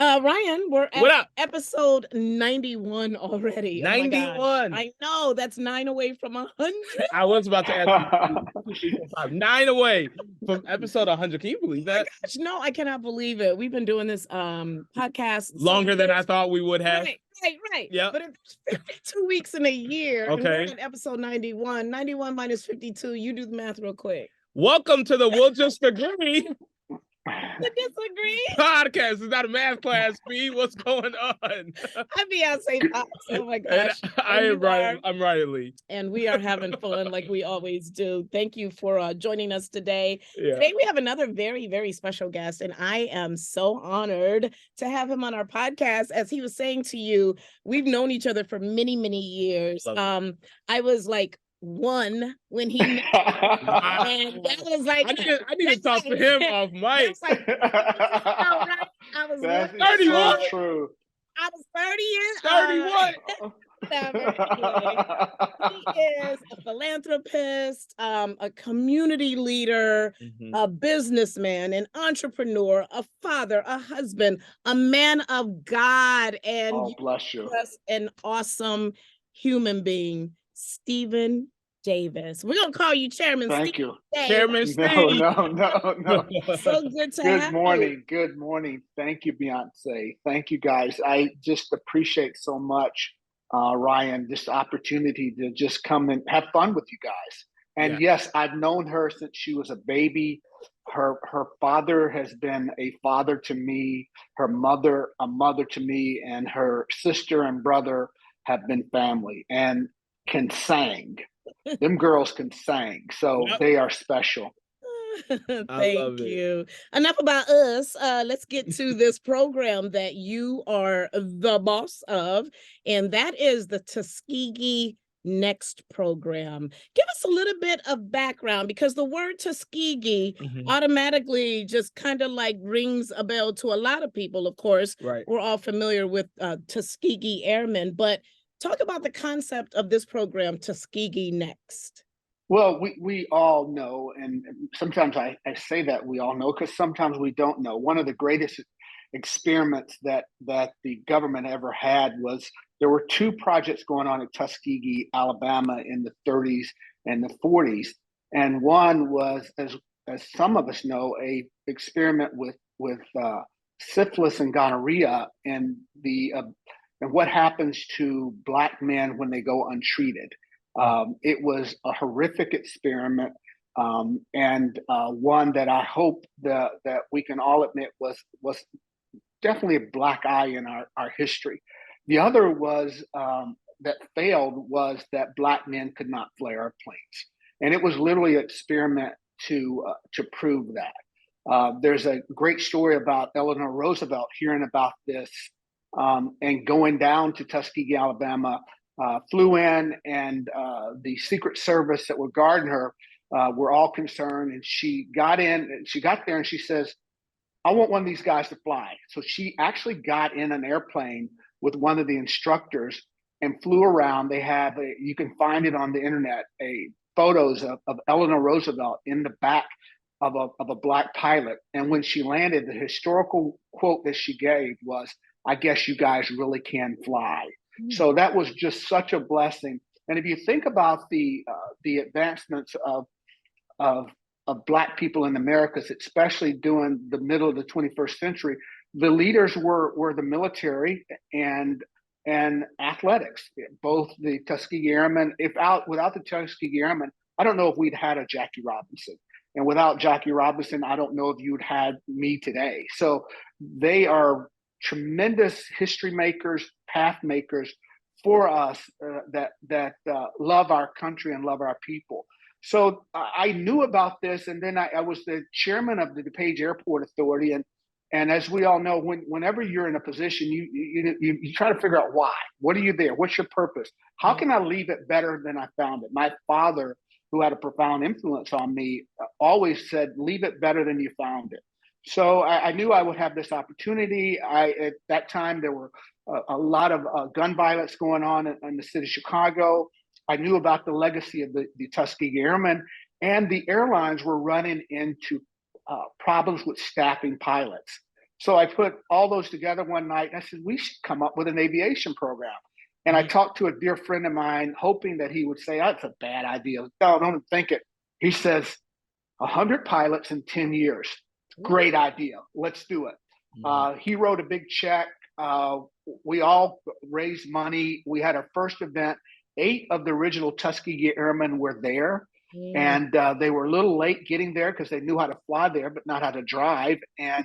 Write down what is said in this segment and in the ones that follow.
Ryan, we're What at up? episode 91 already. Oh my gosh. 91. I know that's 9 away from 100. I was about to ask you 2, 3, 4, 5, 9 away from episode 100. Can you believe that? Gosh, no, I cannot believe it. We've been doing this podcast Longer than I thought we would have. Right. Yeah. But it's 52 weeks in a year. And we're Okay. at episode 91. 91 minus 52. You do the math real quick. Welcome to the We'll Just Agree To disagree. podcast. It's not a math class, B. What's going on? I'm Beyonce Fox. Oh my gosh. I'm Ryan Lee. And we are having fun like we always do. Thank you for joining us today. Yeah. Today we have another very, very special guest, and I am so honored to have him on our podcast. As he was saying to you, we've known each other for many, many years. I was like 1 when he met and that was like I need to talk to him off mic. Like, right? I was 31. So true. I was 30 years 31. He is a philanthropist, a community leader, a businessman, an entrepreneur, a father, a husband, a man of God, and bless you. Just an awesome human being, Stephen Davis. We're gonna call you Chairman. Thank you, Chairman Steve. No. So good to have you. Good morning. Thank you, Beyonce. Thank you, guys. I just appreciate so much, Ryan, this opportunity to just come and have fun with you guys. And yes, I've known her since she was a baby. Her father has been a father to me. Her mother, a mother to me, and her sister and brother have been family and can sing. Them girls can sing, so they are special. Thank you. Enough about us. Let's get to this program that you are the boss of, and that is the Tuskegee Next program. Give us a little bit of background, because the word Tuskegee automatically just kind of like rings a bell to a lot of people. Of course, we're all familiar with Tuskegee Airmen, but talk about the concept of this program, Tuskegee Next. Well, we all know, and sometimes I say that we all know because sometimes we don't know. One of the greatest experiments that the government ever had was there were 2 projects going on at Tuskegee, Alabama in the 30s and the 40s. And one was, as some of us know, a experiment with syphilis and gonorrhea and and what happens to Black men when they go untreated. It was a horrific experiment, and one that I hope that we can all admit was definitely a black eye in our history. The other was that failed was that Black men could not fly airplanes, and it was literally an experiment to prove that. There's a great story about Eleanor Roosevelt hearing about this and going down to Tuskegee, Alabama. Flew in, and the Secret Service that were guarding her were all concerned. And she got there, and she says, "I want one of these guys to fly." So she actually got in an airplane with one of the instructors and flew around. They have you can find it on the internet, photos of Eleanor Roosevelt in the back of a Black pilot. And when she landed, the historical quote that she gave was, "I guess you guys really can fly." So that was just such a blessing. And if you think about the advancements of Black people in the Americas, especially during the middle of the 21st century, the leaders were the military and athletics. Both the Tuskegee Airmen, without the Tuskegee Airmen, I don't know if we'd had a Jackie Robinson. And without Jackie Robinson, I don't know if you'd had me today. So they are tremendous history makers, path makers for us that love our country and love our people. So I knew about this, and then I was the chairman of the DuPage Airport Authority, and as we all know, whenever you're in a position, you try to figure out why. What are you there? What's your purpose? How can I leave it better than I found it? My father, who had a profound influence on me, always said, "Leave it better than you found it." So I knew I would have this opportunity. At that time, there were a lot of gun violence going on in the city of Chicago. I knew about the legacy of the Tuskegee Airmen, and the airlines were running into problems with staffing pilots. So I put all those together one night and I said, we should come up with an aviation program. And I talked to a dear friend of mine, hoping that he would say, that's a bad idea. No, don't think it. He says, 100 pilots in 10 years. Great idea. Let's do it. He wrote a big check. We all raised money. We had our first event. 8 of the original Tuskegee Airmen were there. And they were a little late getting there because they knew how to fly there, but not how to drive. And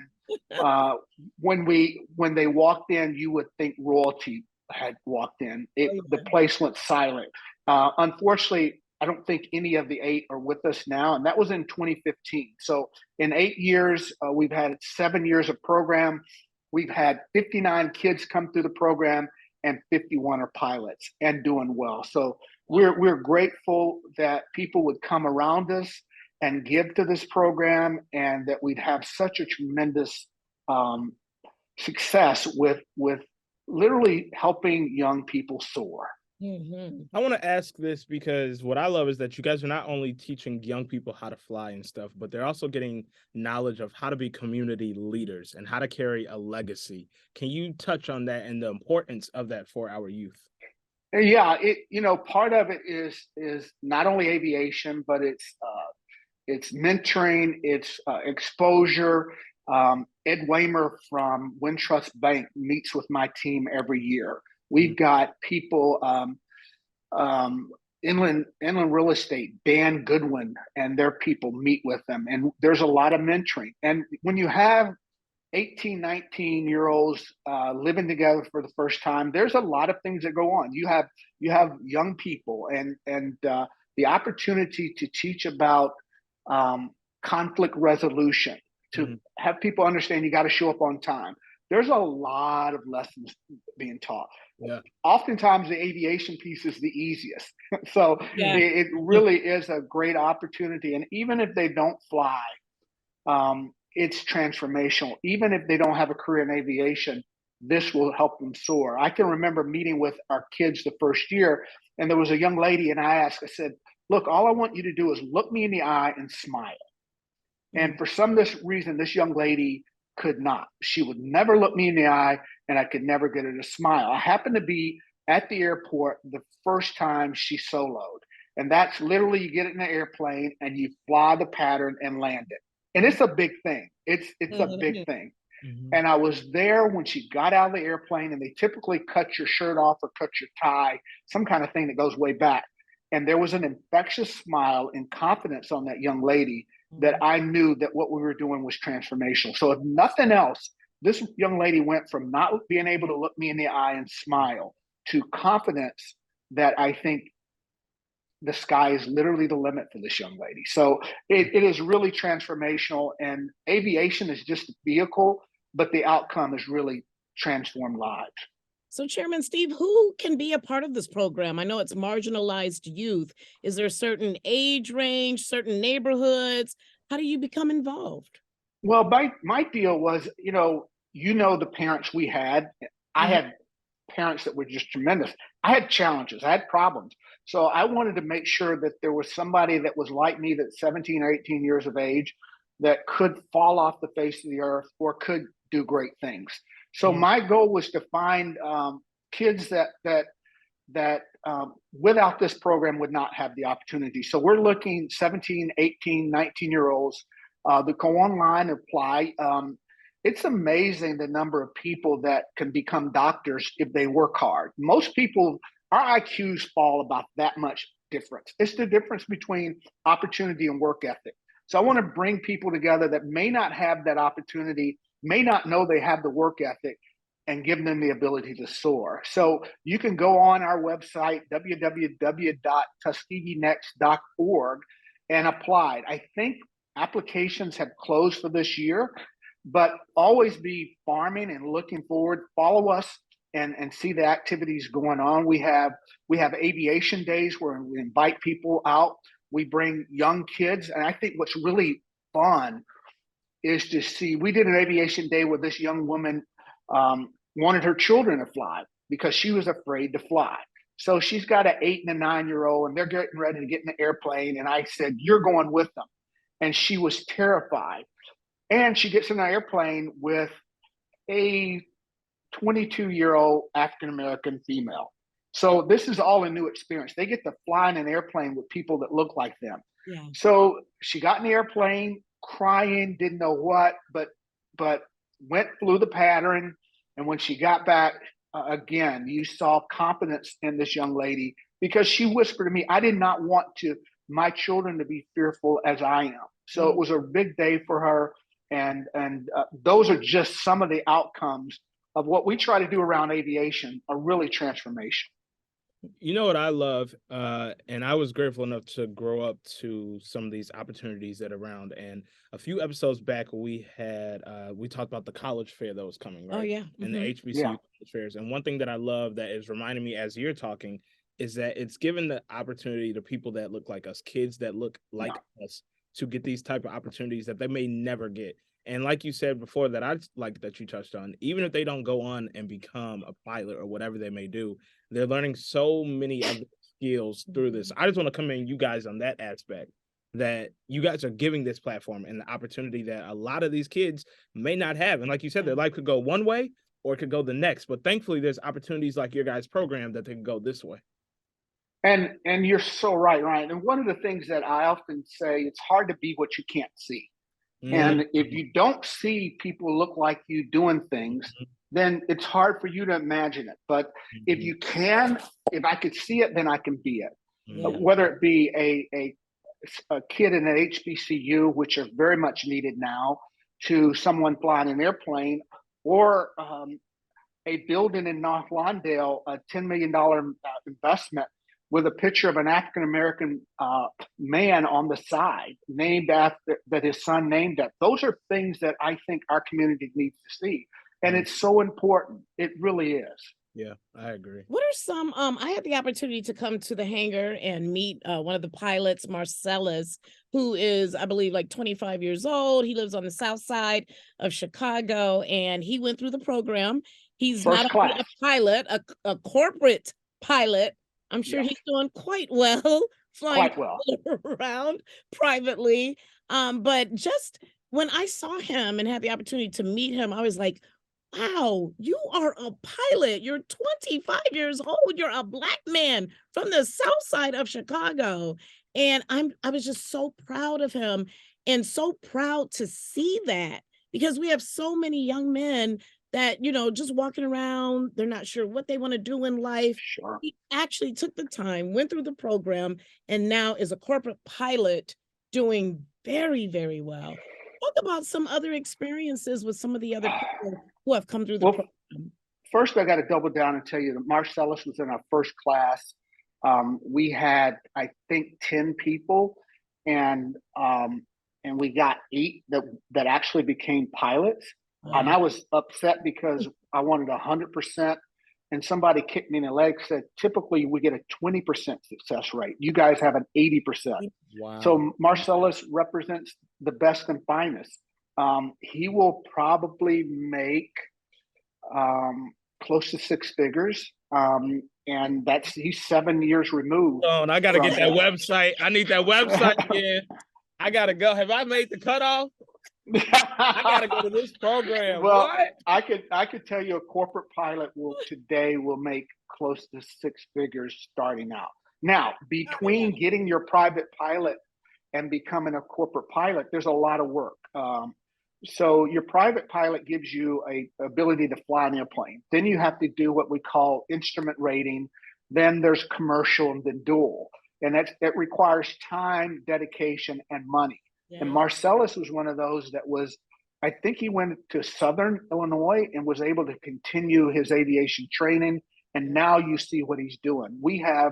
when they walked in, you would think royalty had walked in. The place went silent. Unfortunately, I don't think any of the 8 are with us now, and that was in 2015. So in 8 years, we've had 7 years of program. We've had 59 kids come through the program, and 51 are pilots and doing well. So we're grateful that people would come around us and give to this program, and that we'd have such a tremendous success with literally helping young people soar. I want to ask this because what I love is that you guys are not only teaching young people how to fly and stuff, but they're also getting knowledge of how to be community leaders and how to carry a legacy. Can you touch on that and the importance of that for our youth? Yeah, part of it is not only aviation, but it's mentoring, it's exposure. Ed Waymer from Wintrust Bank meets with my team every year. We've got people, Inland Real Estate, Dan Goodwin, and their people meet with them. And there's a lot of mentoring. And when you have 18, 19-year-olds living together for the first time, there's a lot of things that go on. You have young people and the opportunity to teach about conflict resolution, to have people understand you got to show up on time. There's a lot of lessons being taught. Yeah. Oftentimes the aviation piece is the easiest. So it really is a great opportunity. And even if they don't fly, it's transformational. Even if they don't have a career in aviation, this will help them soar. I can remember meeting with our kids the first year, and there was a young lady, and I said, look, all I want you to do is look me in the eye and smile. And for some reason, this young lady could not. She would never look me in the eye, and I could never get her to smile. I happened to be at the airport the first time she soloed. And that's literally, you get it in an airplane and you fly the pattern and land it. And it's a big thing. It's a big thing. And I was there when she got out of the airplane, and they typically cut your shirt off or cut your tie, some kind of thing that goes way back. And there was an infectious smile and confidence on that young lady that I knew that what we were doing was transformational. So if nothing else, this young lady went from not being able to look me in the eye and smile to confidence that I think the sky is literally the limit for this young lady. So it is really transformational, and aviation is just a vehicle, but the outcome is really transformed lives. So Chairman Steve, who can be a part of this program? I know it's marginalized youth. Is there a certain age range, certain neighborhoods? How do you become involved? Well, my deal was, the parents we had. I had parents that were just tremendous. I had challenges. I had problems. So I wanted to make sure that there was somebody that was like me, that's 17 or 18 years of age, that could fall off the face of the earth or could do great things. So my goal was to find kids that without this program would not have the opportunity. So we're looking 17, 18, 19-year-olds that go online and apply. It's amazing the number of people that can become doctors if they work hard. Most people, our IQs fall about that much difference. It's the difference between opportunity and work ethic. So I want to bring people together that may not have that opportunity, may not know they have the work ethic, and give them the ability to soar. So you can go on our website, www.tuskegeenext.org, and apply. I think applications have closed for this year, but always be farming and looking forward. Follow us and see the activities going on. We have aviation days where we invite people out. We bring young kids, and I think what's really fun is to see. We did an aviation day where this young woman wanted her children to fly because she was afraid to fly. So she's got an 8 and a 9-year-old, and they're getting ready to get in the airplane. And I said, "You're going with them." And she was terrified. And she gets in the airplane with a 22-year-old African-American female. So this is all a new experience. They get to fly in an airplane with people that look like them. Yeah. So she got in the airplane crying, didn't know what, but went through the pattern. And when she got back, again, you saw confidence in this young lady, because she whispered to me, I did not want my children to be fearful as I am. So it was a big day for her. And those are just some of the outcomes of what we try to do around aviation, are really transformational. You know what I love, and I was grateful enough to grow up to some of these opportunities that are around. And a few episodes back, we talked about the college fair that was coming, right? Oh yeah, and the HBCU college fairs. And one thing that I love that is reminding me as you're talking is that it's given the opportunity to people that look like us, kids that look like us, to get these type of opportunities that they may never get. And like you said before, that I like that you touched on, even if they don't go on and become a pilot or whatever they may do, they're learning so many other skills through this. I just want to commend you guys on that aspect, that you guys are giving this platform and the opportunity that a lot of these kids may not have. And like you said, their life could go one way or it could go the next. But thankfully, there's opportunities like your guys' program that they can go this way. And you're so right, Ryan. And one of the things that I often say, it's hard to be what you can't see. And if you don't see people look like you doing things, then it's hard for you to imagine it. But if you can, if I could see it, then I can be it. Whether it be a kid in an HBCU, which are very much needed now, to someone flying an airplane, or a building in North Lawndale, a $10 million investment with a picture of an African-American man on the side, named after, that his son named after. Those are things that I think our community needs to see. And it's so important. It really is. Yeah, I agree. What are some, I had the opportunity to come to the hangar and meet one of the pilots, Marcellus, who is, I believe, like 25 years old. He lives on the south side of Chicago, and he went through the program. He's not only a pilot, a corporate pilot. I'm sure he's doing quite well, flying around privately. But just when I saw him and had the opportunity to meet him, I was like, wow, you are a pilot. You're 25 years old. You're a Black man from the south side of Chicago. And I was just so proud of him, and so proud to see that, because we have so many young men that, you know, just walking around, they're not sure what they want to do in life. Sure. He actually took the time, went through the program, and now is a corporate pilot doing very, very well. Talk about some other experiences with some of the other people who have come through the program. First, I got to double down and tell you that Marcellus was in our first class. We had, I think, 10 people, and we got 8 that actually became pilots. And I was upset because I wanted 100%. And somebody kicked me in the leg, said, typically we get a 20% success rate. You guys have an 80%. Wow. So Marcellus represents the best and finest. He will probably make close to 6 figures. And he's 7 years removed. Oh, and I got to get that website. I need that website again. I got to go. Have I made the cutoff? I gotta go to this program. Well, what? I could tell you a corporate pilot will make close to 6 figures starting out. Now, between getting your private pilot and becoming a corporate pilot, there's a lot of work. So your private pilot gives you a ability to fly an airplane. Then you have to do what we call instrument rating. Then there's commercial and then dual, and it requires time, dedication, and money. And Marcellus was one of those that was, I think he went to Southern Illinois and was able to continue his aviation training. And now you see what he's doing. We have,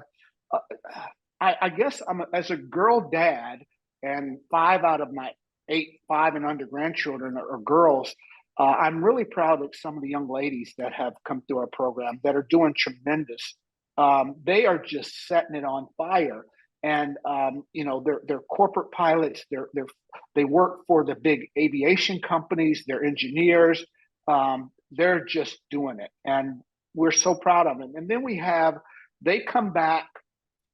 I guess as a girl dad, and 5 out of my 8, 5 and under grandchildren are girls. I'm really proud of some of the young ladies that have come through our program that are doing tremendous. They are just setting it on fire. And you know, they're corporate pilots. They work for the big aviation companies. They're engineers. They're just doing it, and we're so proud of them. And then they come back,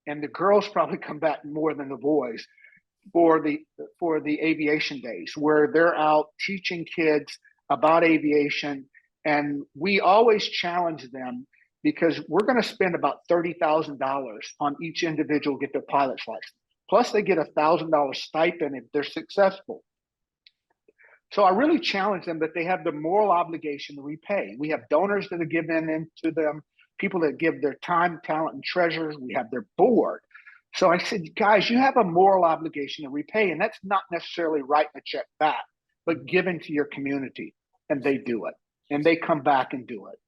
and the girls probably come back more than the boys for the aviation days, where they're out teaching kids about aviation And we always challenge them because we're going to spend about $30,000 on each individual get their pilot's license. Plus, they get $1,000 stipend if they're successful. So I really challenge them that they have the moral obligation to repay. We have donors that are given into them, people that give their time, talent, and treasures. We have their board. So I said, guys, you have a moral obligation to repay, and that's not necessarily writing a check back, but giving to your community, and they do it, and they come back and do it.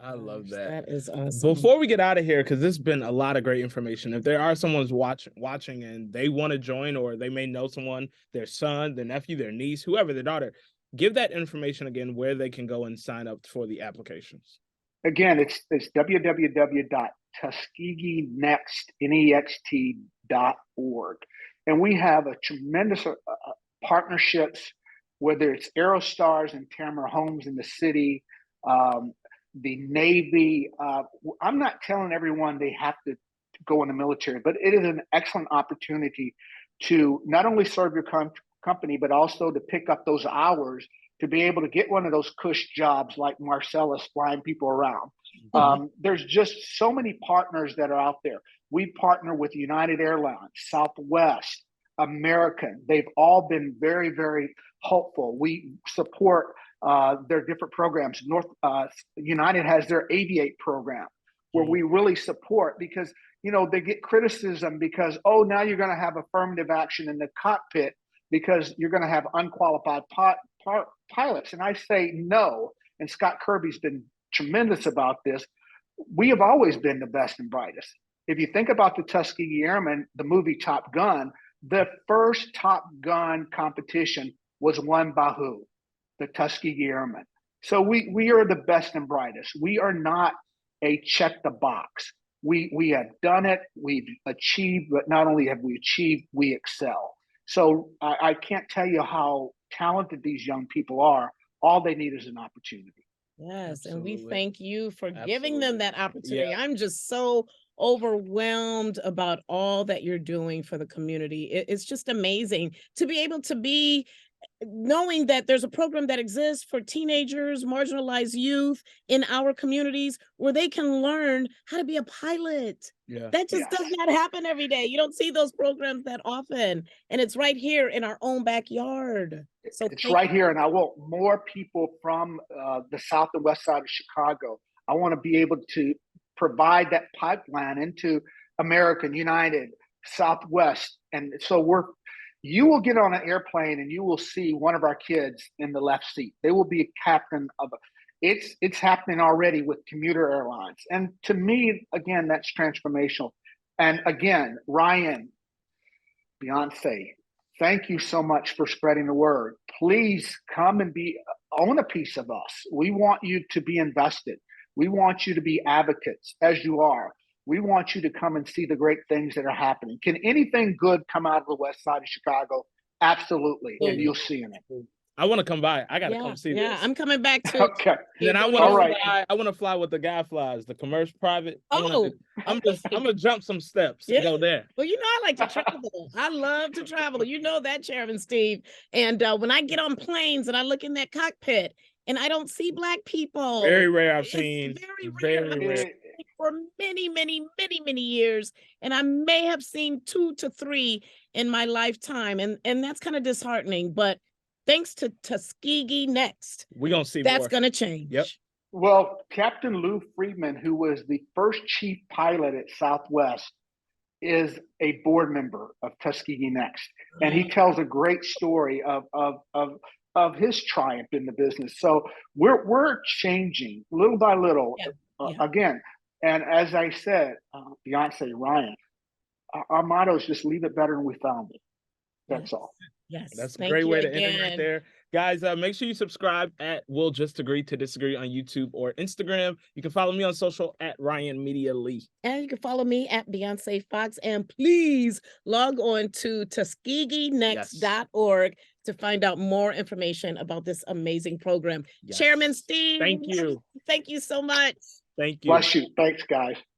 I love that. That is awesome. Before we get out of here, because this has been a lot of great information, if there are someone's watching and they want to join, or they may know someone, their son, their nephew, their niece, whoever, their daughter, give that information again where they can go and sign up for the applications. Again, it's www.tuskegeenext.org. And we have a tremendous partnerships, whether it's Aerostars and Tamara Homes in the city, the Navy. I'm not telling everyone they have to go in the military, but it is an excellent opportunity to not only serve your company, but also to pick up those hours to be able to get one of those cush jobs like Marcellus flying people around. There's just so many partners that are out there. We partner with United Airlines, Southwest, American. They've all been very, very helpful. We support their different programs. United has their Aviate program where we really support, because they get criticism because, oh, now you're going to have affirmative action in the cockpit because you're going to have unqualified pilots. And I say no. And Scott Kirby's been tremendous about this. We have always been the best and brightest. If you think about the Tuskegee Airmen, the movie Top Gun, the first Top Gun competition was won by who? The Tuskegee Airmen. So we are the best and brightest. We are not a check the box. We have done it. We've achieved, but not only have we achieved, we excel. So I can't tell you how talented these young people are. All they need is an opportunity. Yes, Absolutely. and we thank you for giving Absolutely. them that opportunity. Yeah. I'm just so overwhelmed about all that you're doing for the community. It's just amazing to be able to be knowing that there's a program that exists for teenagers, marginalized youth in our communities where they can learn how to be a pilot. Yeah. That just does not happen every day. You don't see those programs that often, and it's right here in our own backyard. So it's right here, and I want more people from the south and west side of Chicago. I want to be able to provide that pipeline into American, United, Southwest, and so you will get on an airplane and you will see one of our kids in the left seat. They will be a captain of it's happening already with commuter airlines. And to me, again, that's transformational. And again, Ryan, Beyonce, thank you so much for spreading the word. Please come and own a piece of us. We want you to be invested. We want you to be advocates, as you are. We want you to come and see the great things that are happening. Can anything good come out of the west side of Chicago? Absolutely. And you'll see in it. I want to come by. I got to come see this. Yeah, I'm coming back too. Okay. Then I want to fly. I want to fly with the guy flies, the commercial private. Oh, I'm gonna jump some steps and go there. Well, I like to travel. I love to travel. You know that, Chairman Steve. And when I get on planes and I look in that cockpit and I don't see Black people, very rare. I've seen very rare. For many, many, many, many years, and I may have seen 2 to 3 in my lifetime, and that's kind of disheartening. But thanks to Tuskegee Next, we're gonna see that's gonna change. Yep. Well, Captain Lou Friedman, who was the first chief pilot at Southwest, is a board member of Tuskegee Next, and he tells a great story of his triumph in the business. So we're changing little by little. Again. And as I said, Beyonce, Ryan, our motto is just leave it better than we found it. That's all. Yes. That's a great way to end it right there. Guys, make sure you subscribe at We'll Just Agree to Disagree on YouTube or Instagram. You can follow me on social at Ryan Media Lee. And you can follow me at Beyonce Fox. And please log on to TuskegeeNext.org to find out more information about this amazing program. Yes. Chairman Steve. Thank you. Thank you so much. Thank you. Bless you. Thanks, guys.